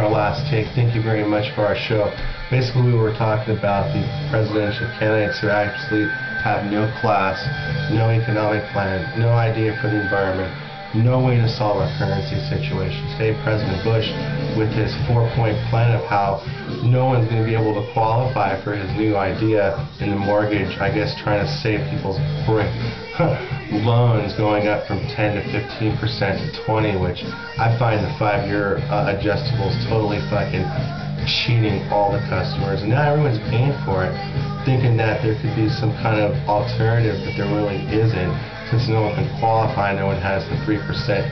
our last take. Thank you very much for our show. Basically, we were talking about the presidential candidates who actually have no class, no economic plan, no idea for the environment, no way to solve our currency situation. Today, President Bush, with his 4-point plan of how no one's going to be able to qualify for his new idea in the mortgage, I guess trying to save people's loans going up from 10 to 15% to 20, which I find the 5-year adjustables totally fucking cheating all the customers. And now everyone's paying for it, thinking that there could be some kind of alternative, but there really isn't, since no one can qualify, no one has the 3%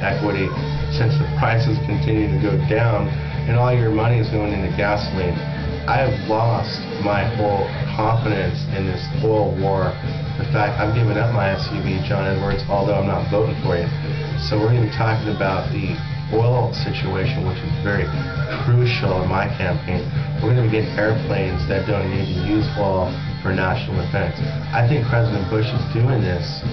equity, since the prices continue to go down and all your money is going into gasoline. I have lost my whole confidence in this oil war. In fact, I've given up my SUV, John Edwards, although I'm not voting for you. So we're going to be talking about the oil situation, which is very crucial in my campaign. We're going to be getting airplanes that don't need to use oil for national defense. I think President Bush is doing this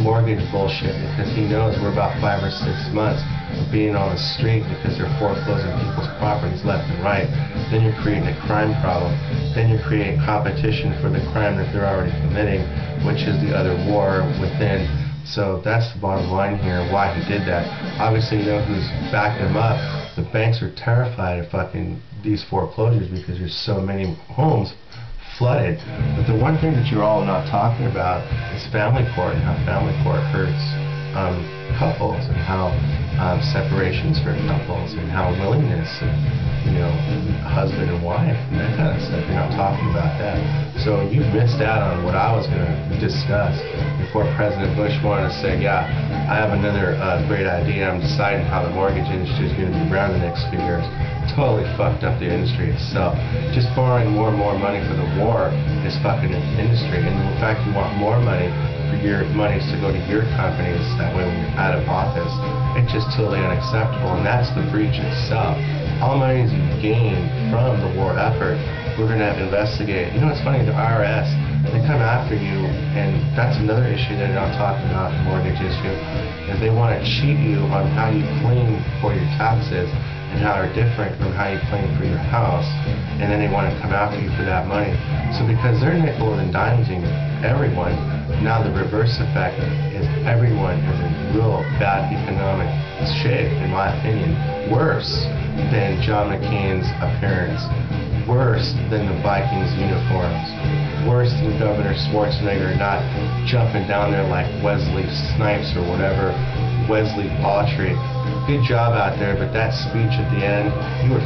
mortgage bullshit because he knows we're about 5 or 6 months of being on the street because they're foreclosing people's properties left and right. Then you're creating a crime problem. Then you're creating competition for the crime that they're already committing, which is the other war within. So that's the bottom line here, why he did that. Obviously, you know who's backing him up. The banks are terrified of fucking these foreclosures because there's so many homes flooded. But the one thing that you're all not talking about is family court, and how family court hurts couples, and how separations hurt couples, and how willingness of, you know, husband and wife, and that kind of stuff. You're not talking about that. So you missed out on what I was going to discuss before President Bush wanted to say, yeah, I have another great idea. I'm deciding how the mortgage industry is going to be around the next few years. Totally fucked up the industry itself. Just borrowing more and more money for the war is fucking the industry. And in fact, you want more money for your monies to go to your companies. That way when you're out of office, it's just totally unacceptable. And that's the breach itself. All money is gained from the war effort. We're going to have to investigate. You know what's funny? The IRS, they come after you, and that's another issue that they're not talking about, the mortgage issue, is they want to cheat you on how you claim for your taxes and how they're different from how you claim for your house, and then they want to come after you for that money. So because they're nickel and diming everyone, now the reverse effect is everyone is in real bad economic shape, in my opinion. Worse than John McCain's appearance, worse than the Vikings uniforms, worse than Governor Schwarzenegger not jumping down there like Wesley Snipes or whatever, Wesley Autry. Good job out there, but that speech at the end, you were